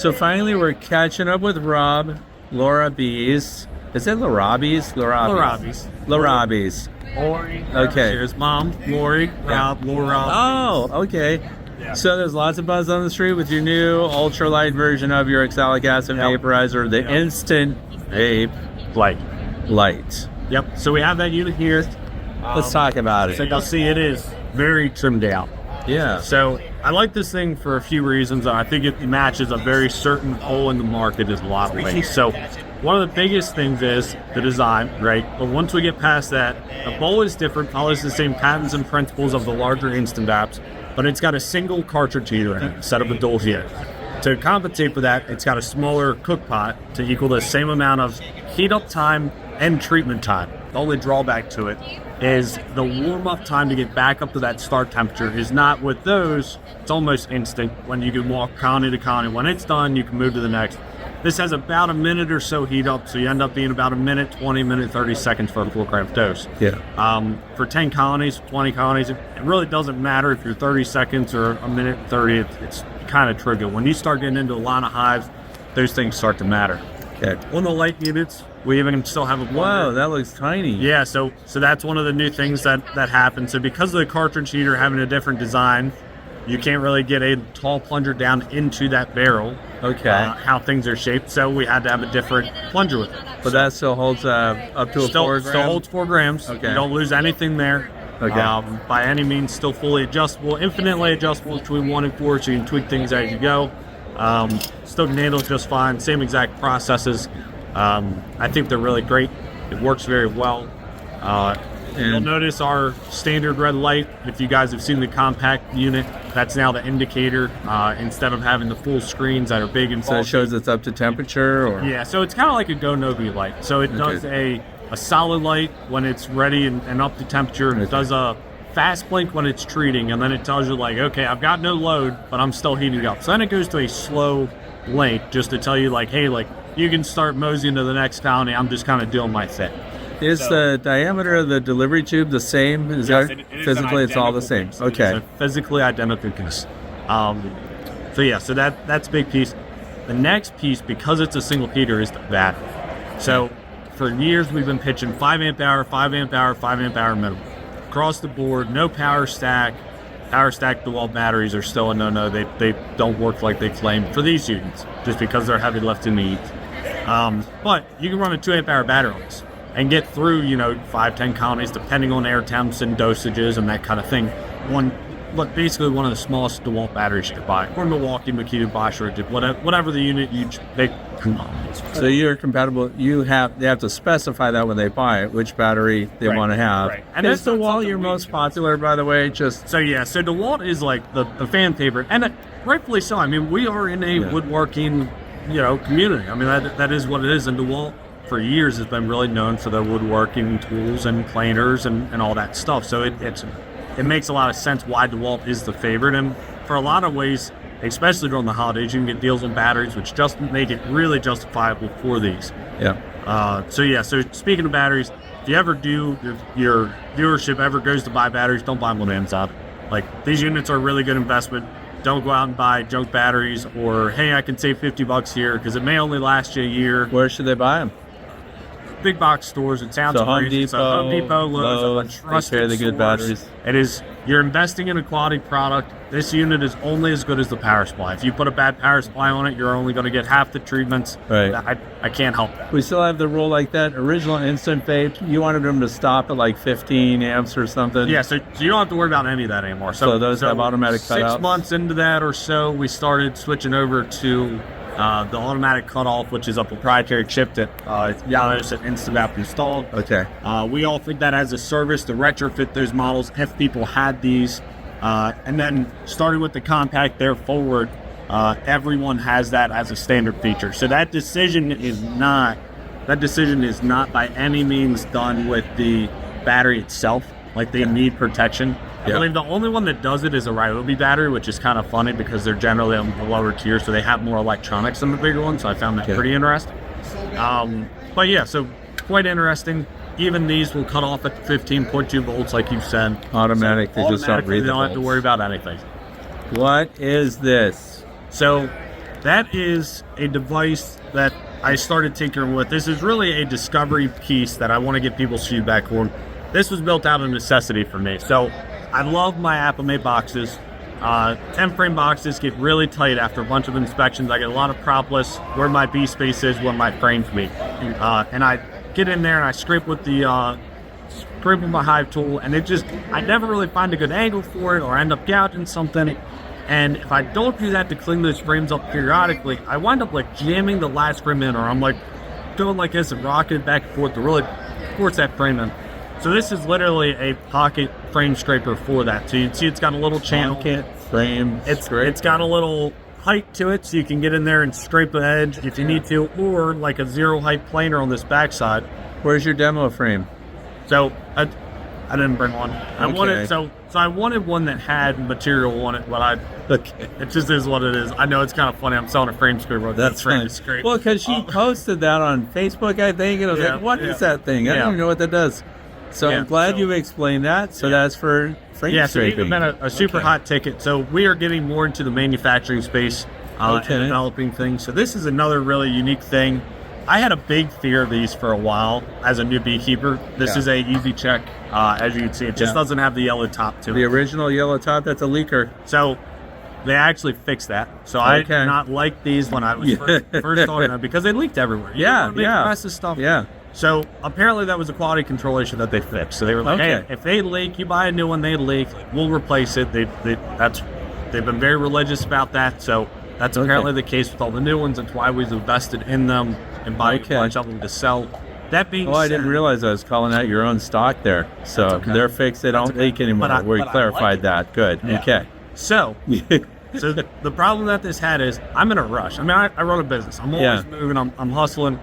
So finally, we're catching up with Rob, Lorobbees. Is it Lorobbees? Lorobbees. Lorobbees. Lori. Okay. Here's Mom, Lori, Rob, Laura. Oh, okay. Yeah. So there's lots of buzz on the street with your new ultralight version of your oxalic acid vaporizer, the InstantVap Lite. Yep. So we have that unit here. Let's talk about it. So you'll see it is very trimmed out. Yeah. So I like this thing for a few reasons. I think it matches a very certain hole in the market in a lot of ways. So one of the biggest things is the design, right? But once we get past that, the bowl is different, follows the same patterns and principles of the larger InstantVaps, but it's got a single cartridge heater in it instead of a dual heater. To compensate for that, it's got a smaller cook pot to equal the same amount of heat up time and treatment time. The only drawback to it is the warm-up time to get back up to that start temperature is not with those. It's almost instant when you can walk colony to colony. When it's done, you can move to the next. This has about a minute or so heat up, so you end up being about a minute, 20 minutes, 30 seconds for a full craft dose. Yeah. For 10 colonies, 20 colonies, it really doesn't matter if you're 30 seconds or a minute 30. It's kind of trivial. When you start getting into a lot of hives, those things start to matter. Okay. On the light units, we even still have a blender. Wow, that looks tiny. Yeah, so that's one of the new things that happens. So because of the cartridge heater having a different design, you can't really get a tall plunger down into that barrel. Okay. How things are shaped, so we had to have a different plunger with it. But that still holds up to a 4 gram? Still holds 4 grams. Okay. You don't lose anything there. Okay. By any means, still fully adjustable, infinitely adjustable between 1 and 4, so you can tweak things as you go. Still can handle it just fine. Same exact processes. I think they're really great. It works very well. You'll notice our standard red light. If you guys have seen the compact unit, that's now the indicator instead of having the full screens that are big and so it shows it's up to temperature, or yeah. So it's kind of like a NAHBE light. So it does a solid light when it's ready and up to temperature. It does a fast blink when it's treating, and then it tells you like, okay, I've got no load, but I'm still heating up. So then it goes to a slow blink just to tell you like, hey, like you can start moseying to the next colony. I'm just kind of doing my thing. Is the diameter of the delivery tube the same? Is Yes, that it is physically it's all the same? Piece. Okay. It's a physically identical piece. So yeah, so that's a big piece. The next piece, because it's a single heater, is the battery. So for years we've been pitching 5 amp hour, 5 amp hour, 5 amp hour minimum. Across the board, no power stack. Power stack DeWalt batteries are still a no-no. They don't work like they claim for these units, just because they're heavy lifting needs. But you can run a 2 amp hour battery on this and get through, 5-10 colonies, depending on air temps and dosages and that kind of thing. Basically one of the smallest DeWalt batteries you could buy, or Milwaukee, Makita, Bosch, or whatever the unit you pick. So you're compatible. They have to specify that when they buy it, which battery they want to have. Right. And is that's DeWalt your most popular, by the way? So DeWalt is like the fan favorite, and rightfully so. I mean, we are in a woodworking, community. I mean, that is what it is. And DeWalt for years has been really known for their woodworking tools and planers and all that stuff. So it makes a lot of sense why DeWalt is the favorite, and for a lot of ways, especially during the holidays, you can get deals on batteries, which just make it really justifiable for these. Yeah. So speaking of batteries, if you ever do, if your viewership ever goes to buy batteries, don't buy them on Amazon. Like, these units are a really good investment. Don't go out and buy junk batteries, or hey, I can save $50 here, because it may only last you a year. Where should they buy them? Big box stores. It sounds crazy. Home Depot, Lowe's, trusted the good batteries. You're investing in a quality product. This unit is only as good as the power supply. If you put a bad power supply on it, you're only going to get half the treatments. Right. I can't help that. We still have the rule like that. Original Instant Vape, you wanted them to stop at like 15 amps or something. Yeah, so you don't have to worry about any of that anymore. So those have automatic cutouts? 6 months into that or so, we started switching over to the automatic cutoff, which is a proprietary chip that Yanos and InstantVap installed. Okay. We all think that as a service to retrofit those models, if people had these, and then starting with the compact there forward, everyone has that as a standard feature. So that decision is not by any means done with the battery itself. Like, they need protection. I believe the only one that does it is a Ryobi battery, which is kind of funny because they're generally on the lower tier, so they have more electronics than the bigger ones. So I found that pretty interesting. But yeah, so quite interesting. Even these will cut off at 15.2 volts, like you said. Automatic. They just don't read the They don't have volts. to worry about anything. What is this? So That is a device that I started tinkering with. This is really a discovery piece that I want to get people's feedback on. This was built out of necessity for me. So I love my Applemate boxes. 10 frame boxes get really tight after a bunch of inspections. I get a lot of propolis where my bee space is, where my frames meet. And I get in there and I scrape with my hive tool, and I never really find a good angle for it, or end up gouging something. And if I don't do that to clean those frames up periodically, I wind up like jamming the last frame in, or I'm like going like this and rocking it back and forth to really force that frame in. So this is literally a pocket frame scraper for that. So you can see it's got a little channel. Pocket frame scraper. It's got a little height to it, so you can get in there and scrape the edge if you need to, or like a zero height planer on this backside. Where's your demo frame? So I didn't bring one. I wanted one that had material on it, but it just is what it is. I know it's kind of funny. I'm selling a frame scraper. That's right. Well, because she posted that on Facebook, I think, and I was like, "What is that thing? I don't even know what that does." So I'm glad you explained that. So that's for frame scraping. So it's been a super hot ticket. So we are getting more into the manufacturing space and developing things. So this is another really unique thing. I had a big fear of these for a while as a new beekeeper. This is a easy check. As you can see, it just doesn't have the yellow top to it. The original yellow top, that's a leaker. So they actually fixed that. So I did not like these when I was first starting them, because they leaked everywhere. This stuff. Yeah. So apparently that was a quality control issue that they fixed. So they were like, hey, if they leak, you buy a new one, they leak, we'll replace it. They've been very religious about that. So that's apparently the case with all the new ones. That's why we've invested in them and buying a bunch of them to sell. That being said, I didn't realize I was calling out your own stock there. So they're fixed. They don't leak anymore. We clarified that. Good. Yeah. Okay. So the problem that this had is I'm in a rush. I mean, I run a business. I'm always moving. I'm hustling.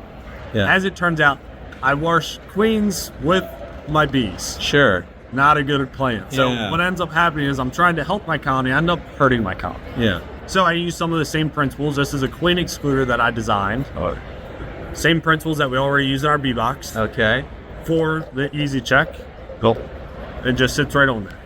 Yeah. As it turns out, I wash queens with my bees. Sure. Not a good plan. So what ends up happening is I'm trying to help my colony. I end up hurting my colony. Yeah. So I use some of the same principles. This is a queen excluder that I designed. Same principles that we already use in our bee box. Okay. For the easy check. Cool. It just sits right on there.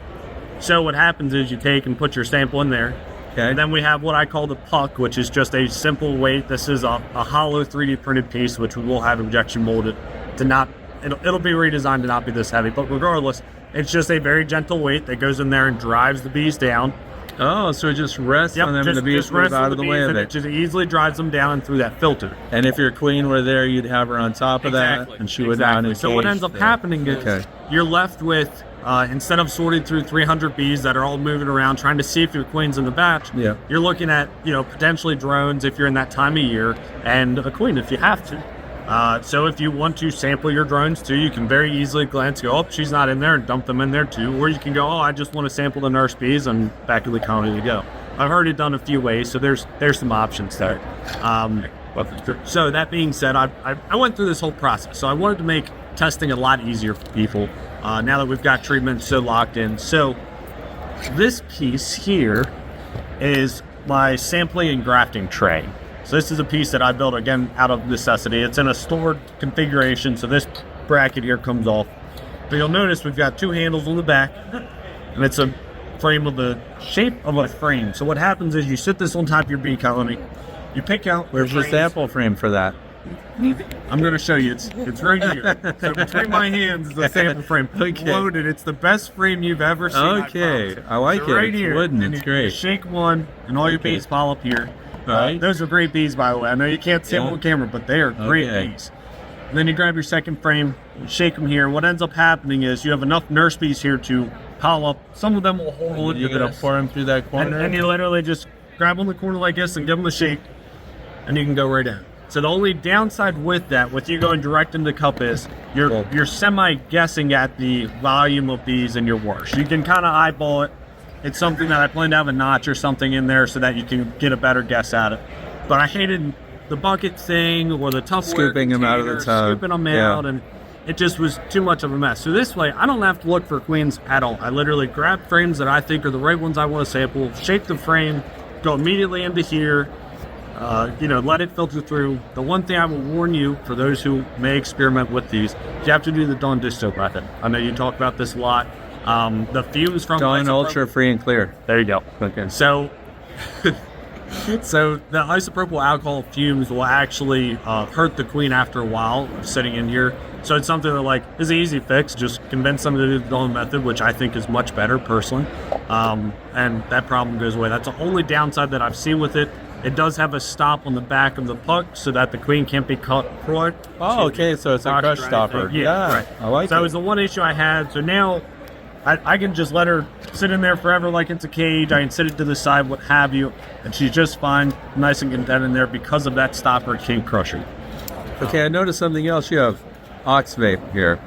So what happens is you take and put your sample in there. Okay. And then we have what I call the puck, which is just a simple weight. This is a hollow 3D printed piece, which we will have injection molded to not, it'll be redesigned to not be this heavy. But regardless, it's just a very gentle weight that goes in there and drives the bees down. Oh, so it just rests on them and the bees move out of the way of it. It just easily drives them down through that filter. And if your queen were there, you'd have her on top of that, and she would down and so what ends up happening is you're left with, instead of sorting through 300 bees that are all moving around trying to see if your queen's in the batch, you're looking at, potentially drones if you're in that time of year, and a queen if you have to. So if you want to sample your drones too, you can very easily glance, go, oh, she's not in there, and dump them in there too. Or you can go, oh, I just want to sample the nurse bees, and back to the colony to go. I've heard it done a few ways, so there's some options there. So that being said, I went through this whole process. So I wanted to make testing a lot easier for people now that we've got treatment so locked in. So this piece here is my sampling and grafting tray. So this is a piece that I built, again, out of necessity. It's in a stored configuration, so this bracket here comes off. But you'll notice we've got two handles on the back, and it's a frame of the shape of a frame. So what happens is you sit this on top of your bee colony, you pick out... Where's the sample frame for that? I'm going to show you. It's right here. So between my hands is the sample frame. Loaded. It's the best frame you've ever seen. Okay. I like it. Right here. It's wooden. It's great. You shake one, and all your bees fall up here. Right. Those are great bees, by the way. I know you can't see them on camera, but they are great bees. And then you grab your second frame, shake them here. What ends up happening is you have enough nurse bees here to pile up. Some of them will hold it. You're going to pour them through that corner? And you literally just grab on the corner like this and give them a shake, and you can go right in. So the only downside with that, with you going direct into the cup, is you're semi-guessing at the volume of bees in your wash. You can kind of eyeball it. It's something that I plan to have a notch or something in there so that you can get a better guess at it. But I hated the bucket thing or the tough scooping them out of the tub. Scooping them out, and it just was too much of a mess. So this way, I don't have to look for queens at all. I literally grab frames that I think are the right ones I want to sample, shake the frame, go immediately into here, let it filter through. The one thing I will warn you, for those who may experiment with these, you have to do the Dawn dish soap method. I know you talk about this a lot. The fumes from Dawn Ultra Free and Clear. There you go. Okay. So So the isopropyl alcohol fumes will actually hurt the queen after a while sitting in here. So it's something that like is an easy fix. Just convince them to do the own method, which I think is much better personally. And that problem goes away. That's the only downside that I've seen with it. It does have a stop on the back of the puck so that the queen can't be cut. Oh, okay. So it's a crush stopper. Yeah, right. I like it. So that was the one issue I had. So now I can just let her sit in there forever like it's a cage. I can sit it to the side, what have you, and she's just fine, nice and content in there because of that stopper can't crush her. Okay, I noticed something else. You have Ox Vape here.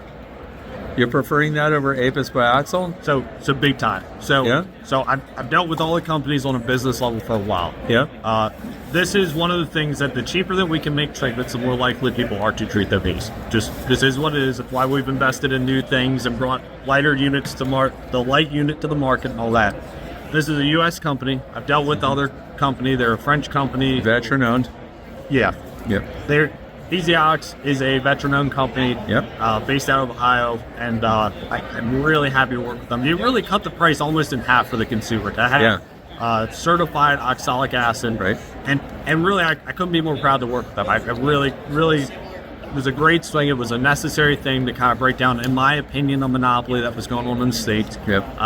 You're preferring that over Apis by Oxal? So big time. So I've dealt with all the companies on a business level for a while. Yeah. This is one of the things that the cheaper that we can make treatments, the more likely people are to treat their bees. Just this is what it is. It's why we've invested in new things and brought lighter units to the light unit to the market and all that. This is a U.S. company. I've dealt with other company. They're a French company. Veteran owned. Yeah. Yep. EasyOx is a veteran-owned company based out of Ohio, and I'm really happy to work with them. You really cut the price almost in half for the consumer to have certified oxalic acid, right? And really, I couldn't be more proud to work with them. I really, it was a great swing. It was a necessary thing to kind of break down, in my opinion, a monopoly that was going on in the States. Yep.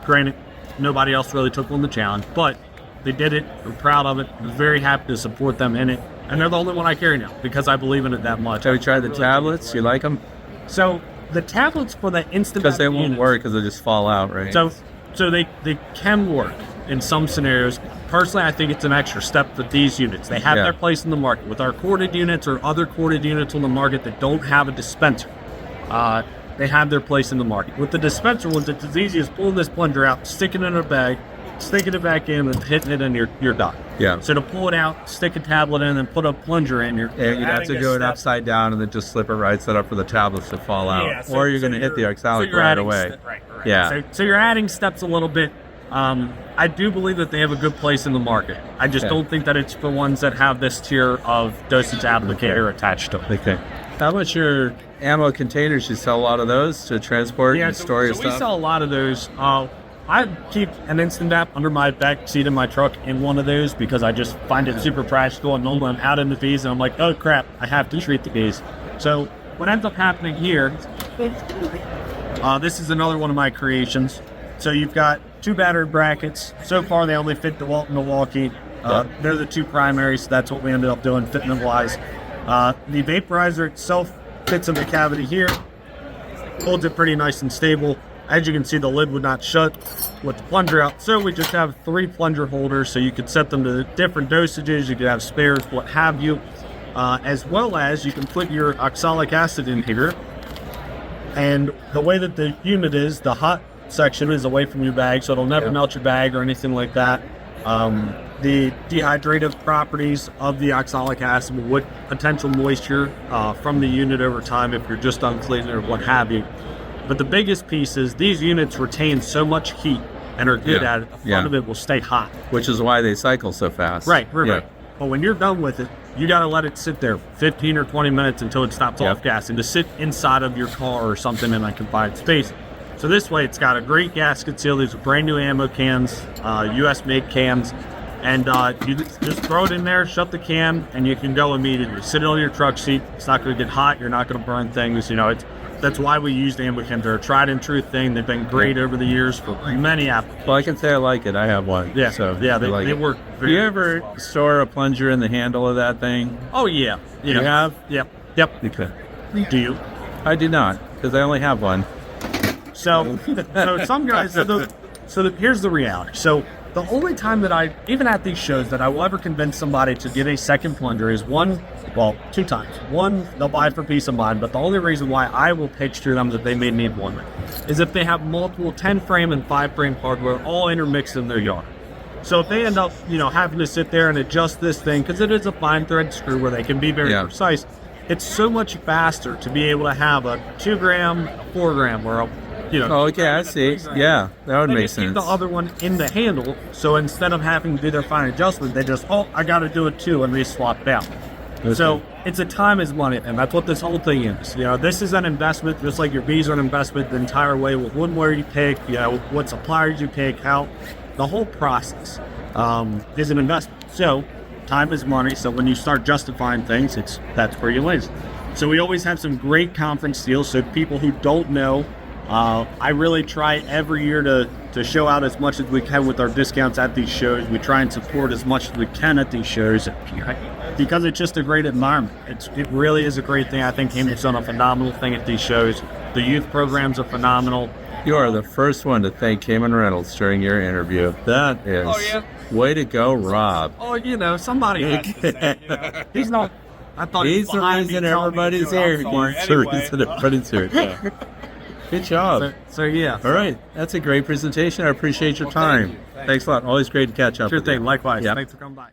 Granted, nobody else really took on the challenge, but they did it. I'm proud of it. I'm very happy to support them in it. And they're the only one I carry now because I believe in it that much. Have you tried the tablets? You like them? So the tablets for the instant because they won't work because they just fall out, right? So they can work in some scenarios. Personally, I think it's an extra step for these units. They have their place in the market. With our corded units or other corded units on the market that don't have a dispenser, they have their place in the market. With the dispenser ones, it's as easy as pulling this plunger out, sticking it in a bag, sticking it back in, and hitting it, and you're done. Yeah. So to pull it out, stick a tablet in, and put a plunger in, you'd have to do it upside down and then just slip it right, set up for the tablets to fall out, or you're going to hit the oxalic right away. Right. Yeah. So you're adding steps a little bit. I do believe that they have a good place in the market. I just don't think that it's for ones that have this tier of dosage applicator attached to it. Okay. How about your ammo containers? You sell a lot of those to transport and store your stuff? We sell a lot of those. I keep an InstantVap under my back seat in my truck in one of those because I just find it super practical. And normally I'm out in the bees and I'm like, oh crap, I have to treat the bees. So what ends up happening here, this is another one of my creations. So you've got two battery brackets. So far they only fit DeWalt and Milwaukee. They're the two primaries, so that's what we ended up doing fitment-wise. The vaporizer itself fits in the cavity here, holds it pretty nice and stable. As you can see, the lid would not shut with the plunger out, so we just have 3 plunger holders, so you could set them to different dosages. You could have spares, what have you, as well as you can put your oxalic acid in here. And the way that the unit is, the hot section is away from your bag, so it'll never melt your bag or anything like that. The dehydrative properties of the oxalic acid would potential moisture from the unit over time if you're just uncleaning or what have you. But the biggest piece is these units retain so much heat and are good at it. The front of it will stay hot. Which is why they cycle so fast. Right. But when you're done with it, you got to let it sit there 15 or 20 minutes until it stops off gassing, to sit inside of your car or something in a confined space. So this way, it's got a great gasket seal. These are brand new ammo cans, US made cans. And you just throw it in there, shut the can, and you can go immediately. Sit it on your truck seat. It's not going to get hot. You're not going to burn things. That's why we use the ammo cans. They're a tried and true thing. They've been great over the years for many applications. Well, I can say I like it. I have one. Yeah. So They work. Do you ever store a plunger in the handle of that thing? Oh yeah. You have? Yep. Okay. Do you? I do not, because I only have one. So some guys. Here's the reality. So the only time that even at these shows, that I will ever convince somebody to get a second plunger is two times. One, they'll buy it for peace of mind, but the only reason why I will pitch to them that they may need one is if they have multiple 10-frame and 5-frame hardware all intermixed in their yard. So if they end up, having to sit there and adjust this thing, because it is a fine thread screw where they can be very precise, it's so much faster to be able to have a 2-gram, a 4-gram, or a Oh, okay, I see. Yeah, that would make sense. Keep the other one in the handle, so instead of having to do their fine adjustment, they just, I got to do it too, and they swap it out. Okay. So it's a time is money, and that's what this whole thing is. This is an investment, just like your bees are an investment the entire way, with where you pick, what suppliers you pick, how the whole process is an investment. So time is money. So when you start justifying things, that's where you lose. So we always have some great conference deals. So people who don't know, I really try every year to show out as much as we can with our discounts at these shows. We try and support as much as we can at these shows because it's just a great environment. It really is a great thing. I think NAHBE's done a phenomenal thing at these shows. The youth programs are phenomenal. You are the first one to thank Cayman Reynolds during your interview. That is way to go, Rob. Oh, somebody has to say, he's not. I thought he's the reason everybody's here. He's the reason everybody's here. Yeah. Good job. So yeah. All right. That's a great presentation. I appreciate your time. Thanks a lot. Always great to catch up. Sure with thing. you. Likewise. Yep. Thanks for coming by.